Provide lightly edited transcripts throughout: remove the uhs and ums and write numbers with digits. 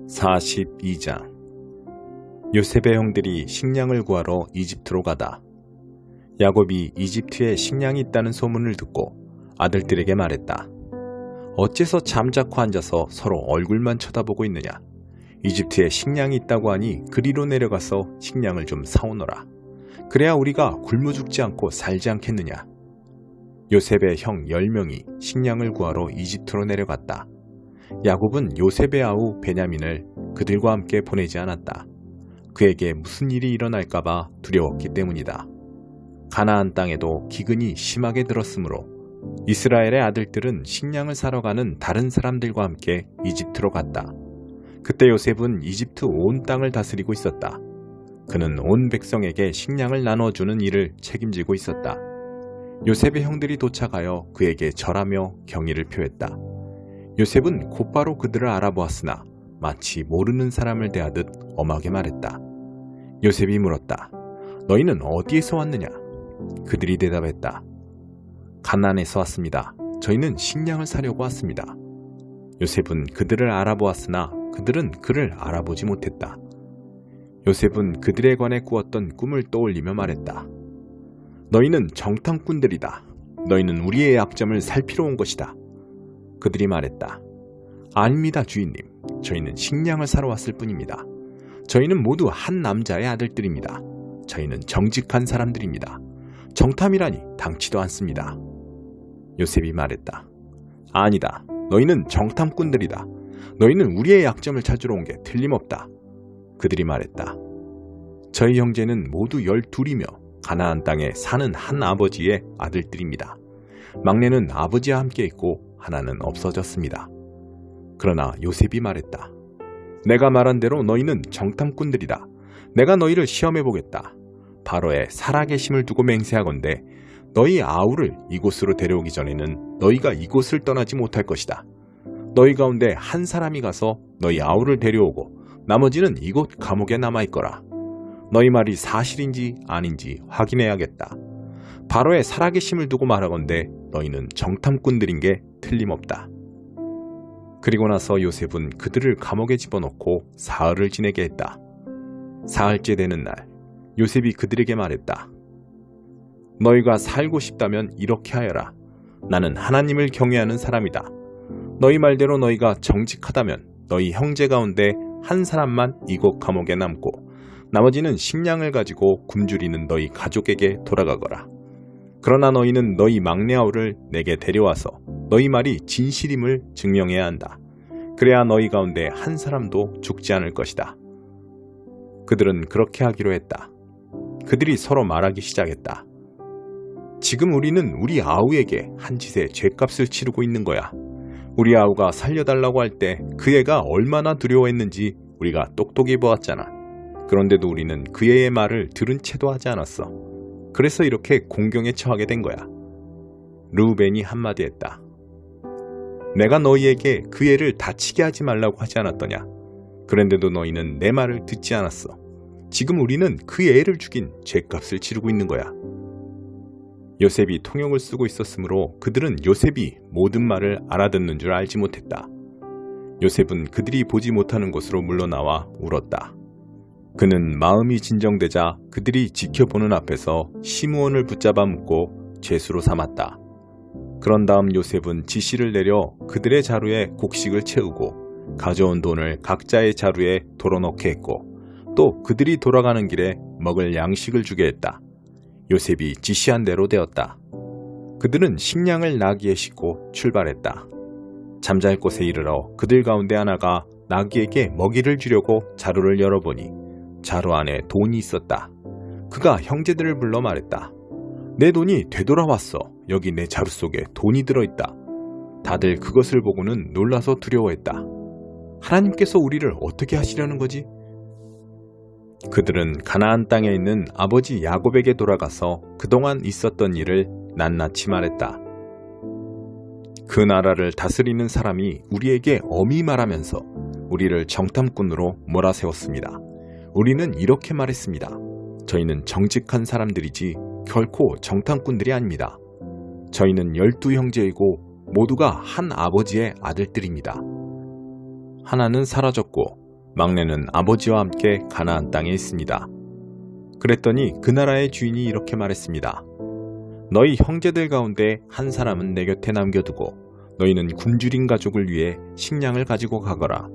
42장 요셉의 형들이 식량을 구하러 이집트로 가다. 야곱이 이집트에 식량이 있다는 소문을 듣고 아들들에게 말했다. 어째서 잠자코 앉아서 서로 얼굴만 쳐다보고 있느냐. 이집트에 식량이 있다고 하니 그리로 내려가서 식량을 좀 사오너라. 그래야 우리가 굶어 죽지 않고 살지 않겠느냐. 요셉의 형 10명이 식량을 구하러 이집트로 내려갔다. 야곱은 요셉의 아우 베냐민을 그들과 함께 보내지 않았다. 그에게 무슨 일이 일어날까봐 두려웠기 때문이다. 가나안 땅에도 기근이 심하게 들었으므로 이스라엘의 아들들은 식량을 사러 가는 다른 사람들과 함께 이집트로 갔다. 그때 요셉은 이집트 온 땅을 다스리고 있었다. 그는 온 백성에게 식량을 나눠주는 일을 책임지고 있었다. 요셉의 형들이 도착하여 그에게 절하며 경의를 표했다. 요셉은 곧바로 그들을 알아보았으나 마치 모르는 사람을 대하듯 엄하게 말했다. 요셉이 물었다. 너희는 어디에서 왔느냐? 그들이 대답했다. 가나안에서 왔습니다. 저희는 식량을 사려고 왔습니다. 요셉은 그들을 알아보았으나 그들은 그를 알아보지 못했다. 요셉은 그들에 관해 꾸었던 꿈을 떠올리며 말했다. 너희는 정탐꾼들이다. 너희는 우리의 약점을 살피러 온 것이다. 그들이 말했다. 아닙니다, 주인님. 저희는 식량을 사러 왔을 뿐입니다. 저희는 모두 한 남자의 아들들입니다. 저희는 정직한 사람들입니다. 정탐이라니 당치도 않습니다. 요셉이 말했다. 아니다. 너희는 정탐꾼들이다. 너희는 우리의 약점을 찾으러 온 게 틀림없다. 그들이 말했다. 저희 형제는 모두 12이며 가나안 땅에 사는 한 아버지의 아들들입니다. 막내는 아버지와 함께 있고 하나는 없어졌습니다. 그러나 요셉이 말했다. 내가 말한 대로 너희는 정탐꾼들이다. 내가 너희를 시험해보겠다. 바로의 살아계심을 두고 맹세하건대 너희 아우를 이곳으로 데려오기 전에는 너희가 이곳을 떠나지 못할 것이다. 너희 가운데 한 사람이 가서 너희 아우를 데려오고 나머지는 이곳 감옥에 남아있거라. 너희 말이 사실인지 아닌지 확인해야겠다. 바로의 살아계심을 두고 말하건대 너희는 정탐꾼들인 게 틀림없다. 그리고 나서 요셉은 그들을 감옥에 집어넣고 사흘을 지내게 했다. 사흘째 되는 날 요셉이 그들에게 말했다. 너희가 살고 싶다면 이렇게 하여라. 나는 하나님을 경외하는 사람이다. 너희 말대로 너희가 정직하다면 너희 형제 가운데 한 사람만 이곳 감옥에 남고 나머지는 식량을 가지고 굶주리는 너희 가족에게 돌아가거라. 그러나 너희는 너희 막내 아우를 내게 데려와서 너희 말이 진실임을 증명해야 한다. 그래야 너희 가운데 한 사람도 죽지 않을 것이다. 그들은 그렇게 하기로 했다. 그들이 서로 말하기 시작했다. 지금 우리는 우리 아우에게 한 짓의 죗값을 치르고 있는 거야. 우리 아우가 살려달라고 할 때 그 애가 얼마나 두려워했는지 우리가 똑똑히 보았잖아. 그런데도 우리는 그 애의 말을 들은 채도 하지 않았어. 그래서 이렇게 공경에 처하게 된 거야. 르우벤이 한마디 했다. 내가 너희에게 그 애를 다치게 하지 말라고 하지 않았더냐. 그런데도 너희는 내 말을 듣지 않았어. 지금 우리는 그 애를 죽인 죗값을 치르고 있는 거야. 요셉이 통역을 쓰고 있었으므로 그들은 요셉이 모든 말을 알아듣는 줄 알지 못했다. 요셉은 그들이 보지 못하는 곳으로 물러나와 울었다. 그는 마음이 진정되자 그들이 지켜보는 앞에서 시므온을 붙잡아 묶고 죄수로 삼았다. 그런 다음 요셉은 지시를 내려 그들의 자루에 곡식을 채우고 가져온 돈을 각자의 자루에 덜어넣게 했고 또 그들이 돌아가는 길에 먹을 양식을 주게 했다. 요셉이 지시한 대로 되었다. 그들은 식량을 나귀에 싣고 출발했다. 잠잘 곳에 이르러 그들 가운데 하나가 나귀에게 먹이를 주려고 자루를 열어보니 자루 안에 돈이 있었다. 그가 형제들을 불러 말했다. 내 돈이 되돌아왔어. 여기 내 자루 속에 돈이 들어있다. 다들 그것을 보고는 놀라서 두려워했다. 하나님께서 우리를 어떻게 하시려는 거지? 그들은 가나안 땅에 있는 아버지 야곱에게 돌아가서 그동안 있었던 일을 낱낱이 말했다. 그 나라를 다스리는 사람이 우리에게 엄히 말하면서 우리를 정탐꾼으로 몰아세웠습니다. 우리는 이렇게 말했습니다. 저희는 정직한 사람들이지 결코 정탐꾼들이 아닙니다. 저희는 12형제이고 모두가 한 아버지의 아들들입니다. 하나는 사라졌고 막내는 아버지와 함께 가나안 땅에 있습니다. 그랬더니 그 나라의 주인이 이렇게 말했습니다. 너희 형제들 가운데 한 사람은 내 곁에 남겨두고 너희는 굶주린 가족을 위해 식량을 가지고 가거라.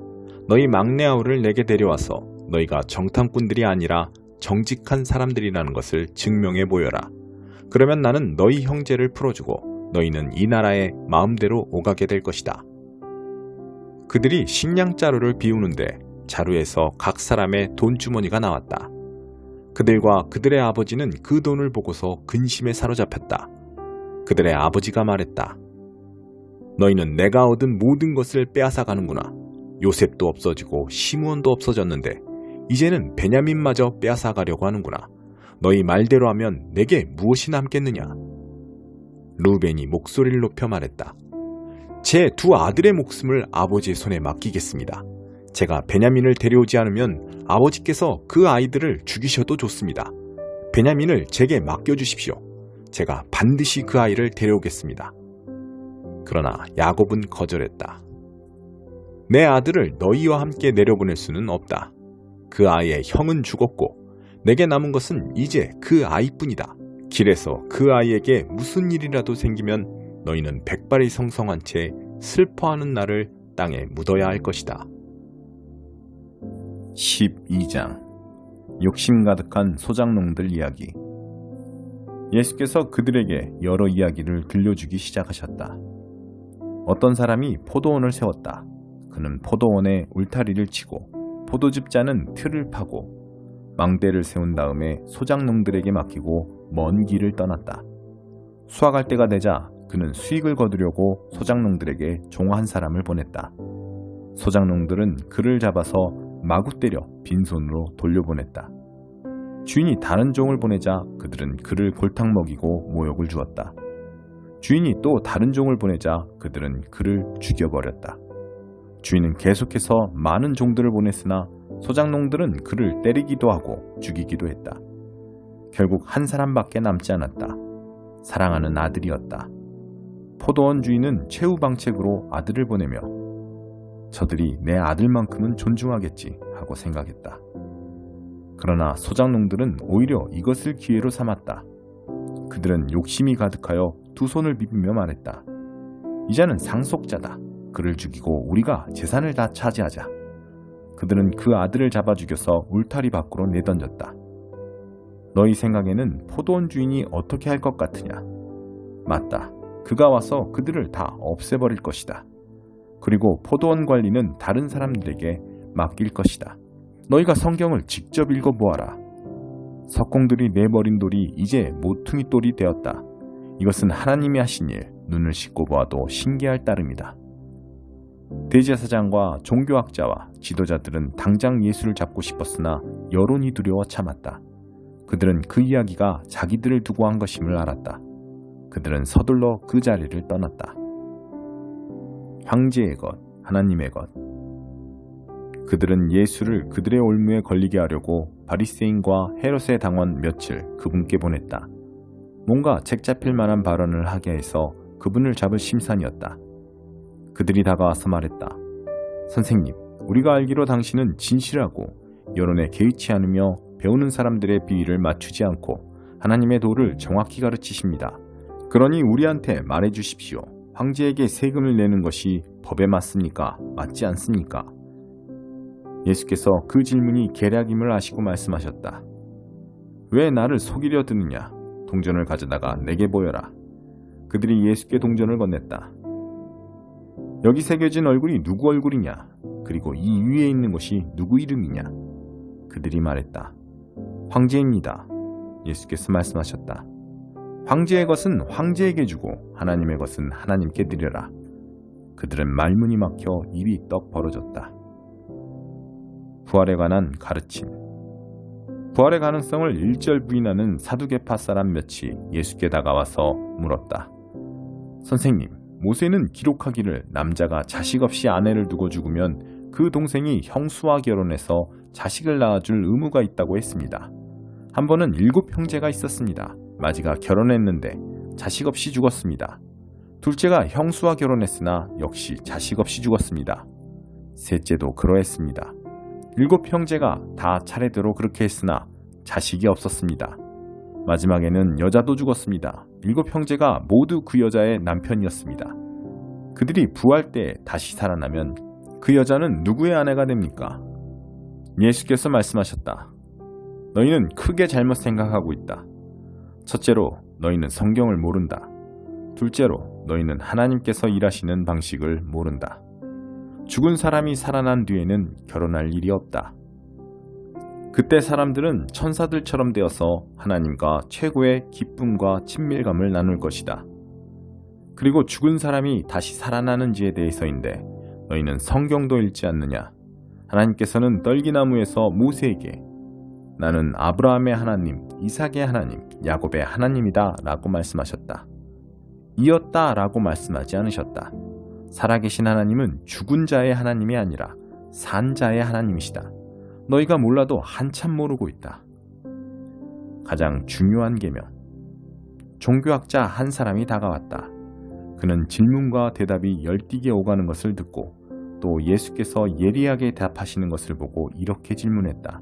너희 막내 아우를 내게 데려와서 너희가 정탐꾼들이 아니라 정직한 사람들이라는 것을 증명해 보여라. 그러면 나는 너희 형제를 풀어주고 너희는 이 나라에 마음대로 오가게 될 것이다. 그들이 식량 자루를 비우는데 자루에서 각 사람의 돈주머니가 나왔다. 그들과 그들의 아버지는 그 돈을 보고서 근심에 사로잡혔다. 그들의 아버지가 말했다. 너희는 내가 얻은 모든 것을 빼앗아 가는구나. 요셉도 없어지고 시므온도 없어졌는데 이제는 베냐민마저 빼앗아 가려고 하는구나. 너희 말대로 하면 내게 무엇이 남겠느냐. 루벤이 목소리를 높여 말했다. 제 두 아들의 목숨을 아버지의 손에 맡기겠습니다. 제가 베냐민을 데려오지 않으면 아버지께서 그 아이들을 죽이셔도 좋습니다. 베냐민을 제게 맡겨주십시오. 제가 반드시 그 아이를 데려오겠습니다. 그러나 야곱은 거절했다. 내 아들을 너희와 함께 내려보낼 수는 없다. 그 아이의 형은 죽었고 내게 남은 것은 이제 그 아이뿐이다. 길에서 그 아이에게 무슨 일이라도 생기면 너희는 백발이 성성한 채 슬퍼하는 날을 땅에 묻어야 할 것이다. 12장 욕심 가득한 소작농들 이야기. 예수께서 그들에게 여러 이야기를 들려주기 시작하셨다. 어떤 사람이 포도원을 세웠다. 그는 포도원에 울타리를 치고 포도즙자는 틀을 파고 망대를 세운 다음에 소작농들에게 맡기고 먼 길을 떠났다. 수확할 때가 되자 그는 수익을 거두려고 소작농들에게 종 한 사람을 보냈다. 소작농들은 그를 잡아서 마구 때려 빈손으로 돌려보냈다. 주인이 다른 종을 보내자 그들은 그를 골탕 먹이고 모욕을 주었다. 주인이 또 다른 종을 보내자 그들은 그를 죽여버렸다. 주인은 계속해서 많은 종들을 보냈으나 소작농들은 그를 때리기도 하고 죽이기도 했다. 결국 한 사람밖에 남지 않았다. 사랑하는 아들이었다. 포도원 주인은 최후방책으로 아들을 보내며 저들이 내 아들만큼은 존중하겠지 하고 생각했다. 그러나 소작농들은 오히려 이것을 기회로 삼았다. 그들은 욕심이 가득하여 두 손을 비비며 말했다. 이자는 상속자다. 그를 죽이고 우리가 재산을 다 차지하자. 그들은 그 아들을 잡아 죽여서 울타리 밖으로 내던졌다. 너희 생각에는 포도원 주인이 어떻게 할 것 같으냐? 맞다. 그가 와서 그들을 다 없애버릴 것이다. 그리고 포도원 관리는 다른 사람들에게 맡길 것이다. 너희가 성경을 직접 읽어보아라. 석공들이 내버린 돌이 이제 모퉁이 돌이 되었다. 이것은 하나님이 하신 일, 눈을 씻고 보아도 신기할 따름이다. 대제사장과 종교학자와 지도자들은 당장 예수를 잡고 싶었으나 여론이 두려워 참았다. 그들은 그 이야기가 자기들을 두고 한 것임을 알았다. 그들은 서둘러 그 자리를 떠났다. 황제의 것, 하나님의 것. 그들은 예수를 그들의 올무에 걸리게 하려고 바리새인과 헤롯의 당원 며칠 그분께 보냈다. 뭔가 책 잡힐 만한 발언을 하게 해서 그분을 잡을 심산이었다. 그들이 다가와서 말했다. 선생님, 우리가 알기로 당신은 진실하고 여론에 개의치 않으며 배우는 사람들의 비위를 맞추지 않고 하나님의 도를 정확히 가르치십니다. 그러니 우리한테 말해 주십시오. 황제에게 세금을 내는 것이 법에 맞습니까? 맞지 않습니까? 예수께서 그 질문이 계략임을 아시고 말씀하셨다. 왜 나를 속이려 드느냐? 동전을 가져다가 내게 보여라. 그들이 예수께 동전을 건넸다. 여기 새겨진 얼굴이 누구 얼굴이냐? 그리고 이 위에 있는 것이 누구 이름이냐? 그들이 말했다. 황제입니다. 예수께서 말씀하셨다. 황제의 것은 황제에게 주고 하나님의 것은 하나님께 드려라. 그들은 말문이 막혀 입이 떡 벌어졌다. 부활에 관한 가르침. 부활의 가능성을 일절 부인하는 사두개파 사람 몇이 예수께 다가와서 물었다. 선생님, 모세는 기록하기를 남자가 자식 없이 아내를 두고 죽으면 그 동생이 형수와 결혼해서 자식을 낳아줄 의무가 있다고 했습니다. 한 번은 7 형제가 있었습니다. 마지가 결혼했는데 자식 없이 죽었습니다. 둘째가 형수와 결혼했으나 역시 자식 없이 죽었습니다. 셋째도 그러했습니다. 7 형제가 다 차례대로 그렇게 했으나 자식이 없었습니다. 마지막에는 여자도 죽었습니다. 7 형제가 모두 그 여자의 남편이었습니다. 그들이 부활 때 다시 살아나면 그 여자는 누구의 아내가 됩니까? 예수께서 말씀하셨다. 너희는 크게 잘못 생각하고 있다. 첫째로 너희는 성경을 모른다. 둘째로 너희는 하나님께서 일하시는 방식을 모른다. 죽은 사람이 살아난 뒤에는 결혼할 일이 없다. 그때 사람들은 천사들처럼 되어서 하나님과 최고의 기쁨과 친밀감을 나눌 것이다. 그리고 죽은 사람이 다시 살아나는지에 대해서인데 너희는 성경도 읽지 않느냐? 하나님께서는 떨기나무에서 모세에게 나는 아브라함의 하나님, 이삭의 하나님, 야곱의 하나님이다 라고 말씀하셨다. 이었다 라고 말씀하지 않으셨다. 살아계신 하나님은 죽은 자의 하나님이 아니라 산 자의 하나님이시다. 너희가 몰라도 한참 모르고 있다. 가장 중요한 계명. 종교학자 한 사람이 다가왔다. 그는 질문과 대답이 열띠게 오가는 것을 듣고 또 예수께서 예리하게 답하시는 것을 보고 이렇게 질문했다.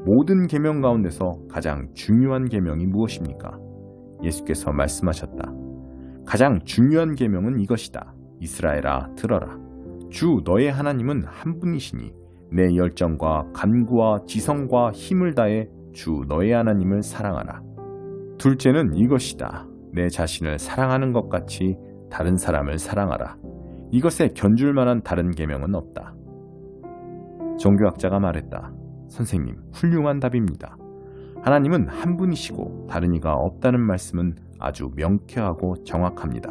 모든 계명 가운데서 가장 중요한 계명이 무엇입니까? 예수께서 말씀하셨다. 가장 중요한 계명은 이것이다. 이스라엘아 들어라. 주 너의 하나님은 한 분이시니 내 열정과 간구와 지성과 힘을 다해 주 너의 하나님을 사랑하라. 둘째는 이것이다. 내 자신을 사랑하는 것 같이 다른 사람을 사랑하라. 이것에 견줄 만한 다른 계명은 없다. 종교학자가 말했다. 선생님, 훌륭한 답입니다. 하나님은 한 분이시고 다른 이가 없다는 말씀은 아주 명쾌하고 정확합니다.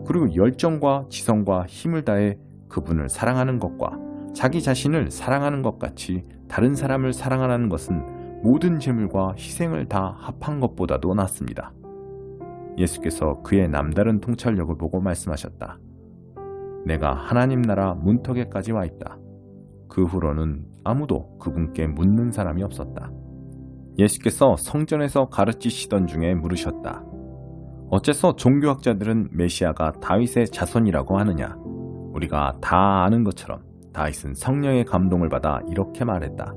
그리고 열정과 지성과 힘을 다해 그분을 사랑하는 것과 자기 자신을 사랑하는 것 같이 다른 사람을 사랑하는 것은 모든 재물과 희생을 다 합한 것보다도 낫습니다. 예수께서 그의 남다른 통찰력을 보고 말씀하셨다. 내가 하나님 나라 문턱에까지 와 있다. 그 후로는 아무도 그분께 묻는 사람이 없었다. 예수께서 성전에서 가르치시던 중에 물으셨다. 어째서 종교학자들은 메시아가 다윗의 자손이라고 하느냐? 우리가 다 아는 것처럼 다윗은 성령의 감동을 받아 이렇게 말했다.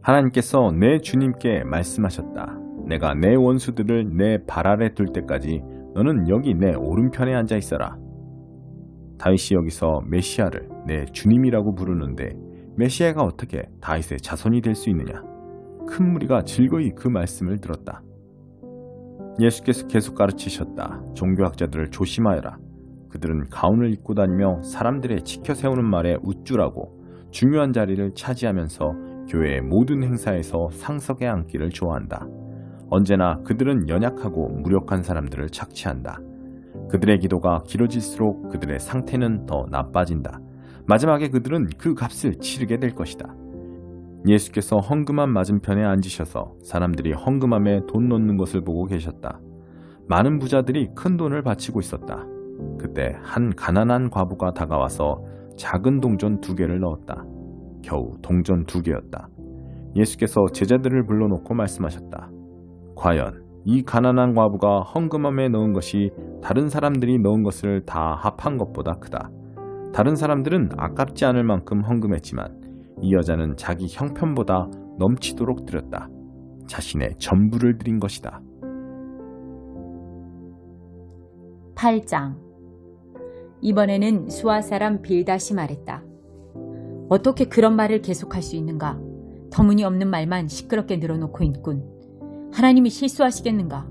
하나님께서 내 주님께 말씀하셨다. 내가 내 원수들을 내 발 아래 둘 때까지 너는 여기 내 오른편에 앉아 있어라. 다윗이 여기서 메시아를 내 주님이라고 부르는데 메시아가 어떻게 다윗의 자손이 될 수 있느냐? 큰 무리가 즐거이 그 말씀을 들었다. 예수께서 계속 가르치셨다. 종교학자들을 조심하여라. 그들은 가운을 입고 다니며 사람들의 지켜 세우는 말에 우쭐하고 중요한 자리를 차지하면서 교회의 모든 행사에서 상석에 앉기를 좋아한다. 언제나 그들은 연약하고 무력한 사람들을 착취한다. 그들의 기도가 길어질수록 그들의 상태는 더 나빠진다. 마지막에 그들은 그 값을 치르게 될 것이다. 예수께서 헌금함 맞은편에 앉으셔서 사람들이 헌금함에 돈 넣는 것을 보고 계셨다. 많은 부자들이 큰 돈을 바치고 있었다. 그때 한 가난한 과부가 다가와서 작은 동전 2개를 넣었다. 겨우 동전 2개였다. 예수께서 제자들을 불러놓고 말씀하셨다. 과연 이 가난한 과부가 헌금함에 넣은 것이 다른 사람들이 넣은 것을 다 합한 것보다 크다. 다른 사람들은 아깝지 않을 만큼 헌금했지만 이 여자는 자기 형편보다 넘치도록 드렸다. 자신의 전부를 드린 것이다. 8장. 이번에는 수아 사람 빌닷이 말했다. 어떻게 그런 말을 계속할 수 있는가? 터무니없는 말만 시끄럽게 늘어놓고 있군. 하나님이 실수하시겠는가?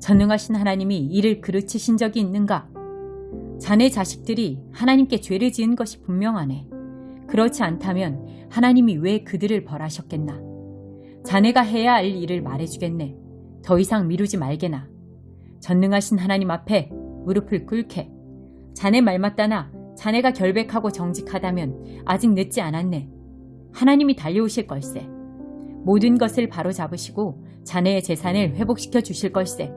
전능하신 하나님이 이를 그르치신 적이 있는가? 자네 자식들이 하나님께 죄를 지은 것이 분명하네. 그렇지 않다면 하나님이 왜 그들을 벌하셨겠나? 자네가 해야 할 일을 말해주겠네. 더 이상 미루지 말게나. 전능하신 하나님 앞에 무릎을 꿇게. 자네 말 맞다나 자네가 결백하고 정직하다면 아직 늦지 않았네. 하나님이 달려오실 걸세. 모든 것을 바로잡으시고 자네의 재산을 회복시켜 주실 걸세.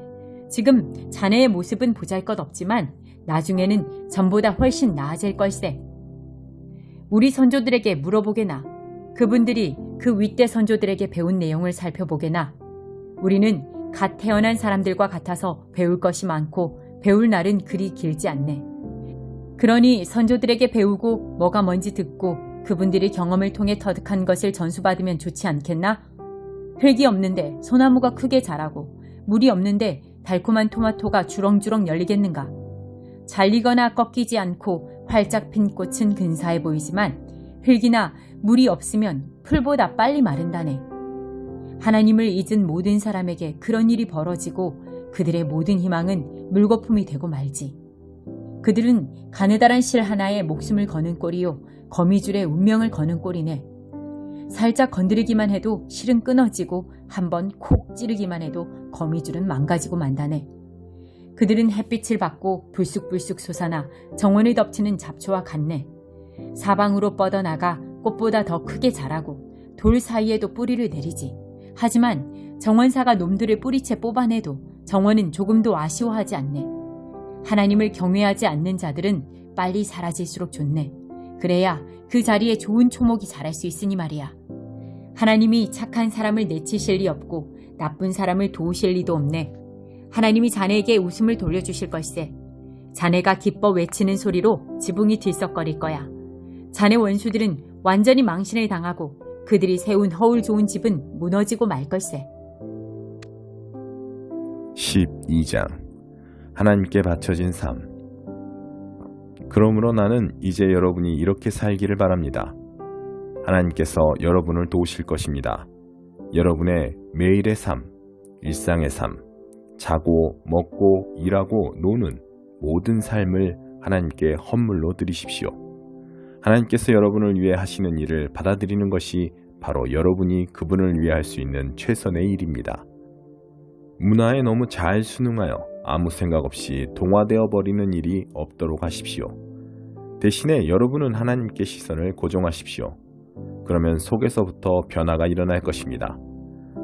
지금 자네의 모습은 보잘것없지만 나중에는 전보다 훨씬 나아질 걸세. 우리 선조들에게 물어보게나. 그분들이 그 윗대 선조들에게 배운 내용을 살펴보게나. 우리는 갓 태어난 사람들과 같아서 배울 것이 많고 배울 날은 그리 길지 않네. 그러니 선조들에게 배우고 뭐가 뭔지 듣고 그분들이 경험을 통해 터득한 것을 전수받으면 좋지 않겠나? 흙이 없는데 소나무가 크게 자라고 물이 없는데 달콤한 토마토가 주렁주렁 열리겠는가? 잘리거나 꺾이지 않고 활짝 핀 꽃은 근사해 보이지만 흙이나 물이 없으면 풀보다 빨리 마른다네. 하나님을 잊은 모든 사람에게 그런 일이 벌어지고 그들의 모든 희망은 물거품이 되고 말지. 그들은 가느다란 실 하나에 목숨을 거는 꼴이요 거미줄에 운명을 거는 꼴이네. 살짝 건드리기만 해도 실은 끊어지고 한번 콕 찌르기만 해도 거미줄은 망가지고 만다네. 그들은 햇빛을 받고 불쑥불쑥 솟아나 정원을 덮치는 잡초와 같네. 사방으로 뻗어나가 꽃보다 더 크게 자라고 돌 사이에도 뿌리를 내리지. 하지만 정원사가 놈들을 뿌리채 뽑아내도 정원은 조금도 아쉬워하지 않네. 하나님을 경외하지 않는 자들은 빨리 사라질수록 좋네. 그래야 그 자리에 좋은 초목이 자랄 수 있으니 말이야. 하나님이 착한 사람을 내치실 리 없고 나쁜 사람을 도우실 리도 없네. 하나님이 자네에게 웃음을 돌려주실 걸세. 자네가 기뻐 외치는 소리로 지붕이 들썩거릴 거야. 자네 원수들은 완전히 망신을 당하고 그들이 세운 허울 좋은 집은 무너지고 말 걸세. 12장 하나님께 바쳐진 삶. 그러므로 나는 이제 여러분이 이렇게 살기를 바랍니다. 하나님께서 여러분을 도우실 것입니다. 여러분의 매일의 삶, 일상의 삶, 자고 먹고 일하고 노는 모든 삶을 하나님께 헌물로 드리십시오. 하나님께서 여러분을 위해 하시는 일을 받아들이는 것이 바로 여러분이 그분을 위해 할 수 있는 최선의 일입니다. 문화에 너무 잘 순응하여 아무 생각 없이 동화되어 버리는 일이 없도록 하십시오. 대신에 여러분은 하나님께 시선을 고정하십시오. 그러면 속에서부터 변화가 일어날 것입니다.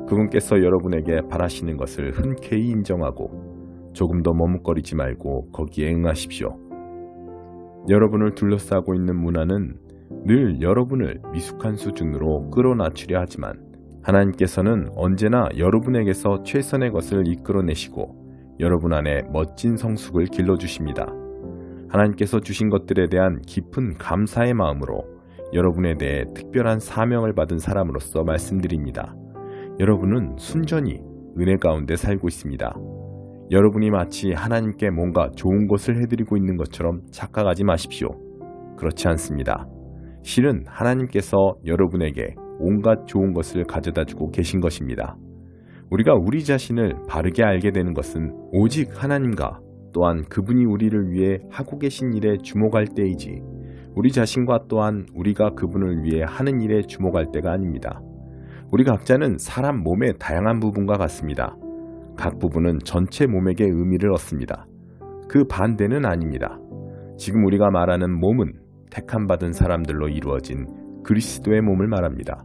그분께서 여러분에게 바라시는 것을 흔쾌히 인정하고 조금 더 머뭇거리지 말고 거기에 응하십시오. 여러분을 둘러싸고 있는 문화는 늘 여러분을 미숙한 수준으로 끌어낮추려 하지만 하나님께서는 언제나 여러분에게서 최선의 것을 이끌어내시고 여러분 안에 멋진 성숙을 길러주십니다. 하나님께서 주신 것들에 대한 깊은 감사의 마음으로 여러분에 대해 특별한 사명을 받은 사람으로서 말씀드립니다. 여러분은 순전히 은혜 가운데 살고 있습니다. 여러분이 마치 하나님께 뭔가 좋은 것을 해드리고 있는 것처럼 착각하지 마십시오. 그렇지 않습니다. 실은 하나님께서 여러분에게 온갖 좋은 것을 가져다주고 계신 것입니다. 우리가 우리 자신을 바르게 알게 되는 것은 오직 하나님과 또한 그분이 우리를 위해 하고 계신 일에 주목할 때이지 우리 자신과 또한 우리가 그분을 위해 하는 일에 주목할 때가 아닙니다. 우리 각자는 사람 몸의 다양한 부분과 같습니다. 각 부분은 전체 몸에게 의미를 얻습니다. 그 반대는 아닙니다. 지금 우리가 말하는 몸은 택함받은 사람들로 이루어진 그리스도의 몸을 말합니다.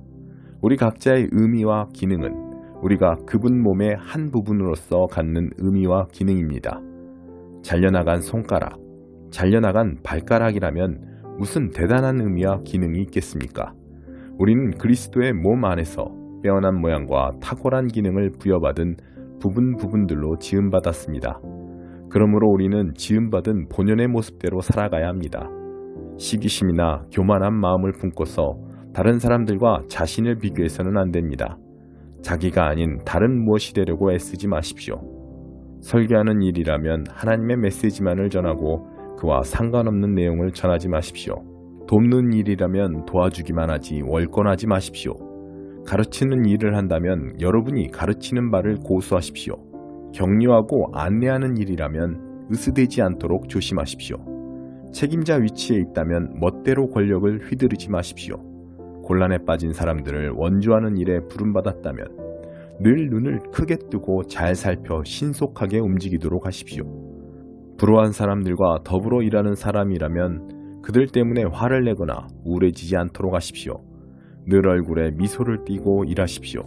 우리 각자의 의미와 기능은 우리가 그분 몸의 한 부분으로서 갖는 의미와 기능입니다. 잘려나간 손가락, 잘려나간 발가락이라면 무슨 대단한 의미와 기능이 있겠습니까? 우리는 그리스도의 몸 안에서 빼어난 모양과 탁월한 기능을 부여받은 부분들로 지음받았습니다. 그러므로 우리는 지음받은 본연의 모습대로 살아가야 합니다. 시기심이나 교만한 마음을 품고서 다른 사람들과 자신을 비교해서는 안 됩니다. 자기가 아닌 다른 무엇이 되려고 애쓰지 마십시오. 설교하는 일이라면 하나님의 메시지만을 전하고 그와 상관없는 내용을 전하지 마십시오. 돕는 일이라면 도와주기만 하지 월권하지 마십시오. 가르치는 일을 한다면 여러분이 가르치는 바를 고수하십시오. 격려하고 안내하는 일이라면 으스대지 않도록 조심하십시오. 책임자 위치에 있다면 멋대로 권력을 휘두르지 마십시오. 곤란에 빠진 사람들을 원조하는 일에 부름받았다면 늘 눈을 크게 뜨고 잘 살펴 신속하게 움직이도록 하십시오. 불우한 사람들과 더불어 일하는 사람이라면 그들 때문에 화를 내거나 우울해지지 않도록 하십시오. 늘 얼굴에 미소를 띠고 일하십시오.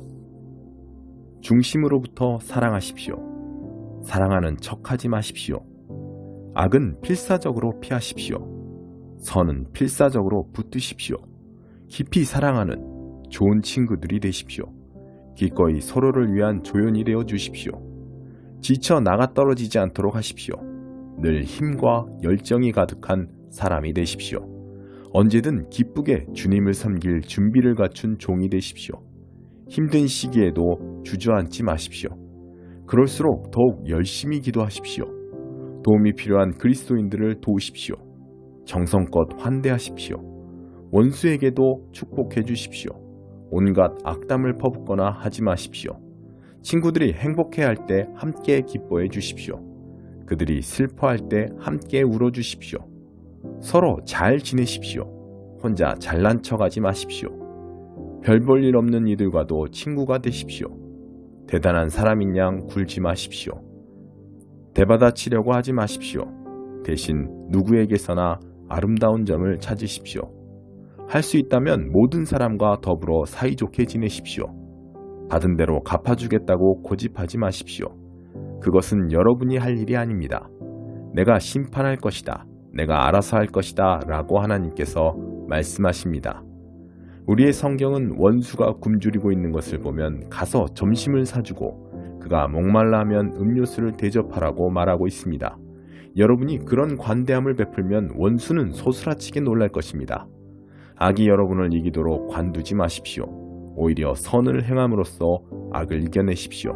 중심으로부터 사랑하십시오. 사랑하는 척하지 마십시오. 악은 필사적으로 피하십시오. 선은 필사적으로 붙드십시오. 깊이 사랑하는 좋은 친구들이 되십시오. 기꺼이 서로를 위한 조연이 되어 주십시오. 지쳐 나가 떨어지지 않도록 하십시오. 늘 힘과 열정이 가득한 사람이 되십시오. 언제든 기쁘게 주님을 섬길 준비를 갖춘 종이 되십시오. 힘든 시기에도 주저앉지 마십시오. 그럴수록 더욱 열심히 기도하십시오. 도움이 필요한 그리스도인들을 도우십시오. 정성껏 환대하십시오. 원수에게도 축복해 주십시오. 온갖 악담을 퍼붓거나 하지 마십시오. 친구들이 행복해할 때 함께 기뻐해 주십시오. 그들이 슬퍼할 때 함께 울어주십시오. 서로 잘 지내십시오. 혼자 잘난 척하지 마십시오. 별 볼 일 없는 이들과도 친구가 되십시오. 대단한 사람인 양 굴지 마십시오. 대받아치려고 하지 마십시오. 대신 누구에게서나 아름다운 점을 찾으십시오. 할 수 있다면 모든 사람과 더불어 사이좋게 지내십시오. 받은 대로 갚아주겠다고 고집하지 마십시오. 그것은 여러분이 할 일이 아닙니다. 내가 심판할 것이다. 내가 알아서 할 것이다. 라고 하나님께서 말씀하십니다. 우리의 성경은 원수가 굶주리고 있는 것을 보면 가서 점심을 사주고 그가 목말라 하면 음료수를 대접하라고 말하고 있습니다. 여러분이 그런 관대함을 베풀면 원수는 소스라치게 놀랄 것입니다. 악이 여러분을 이기도록 관두지 마십시오. 오히려 선을 행함으로써 악을 이겨내십시오.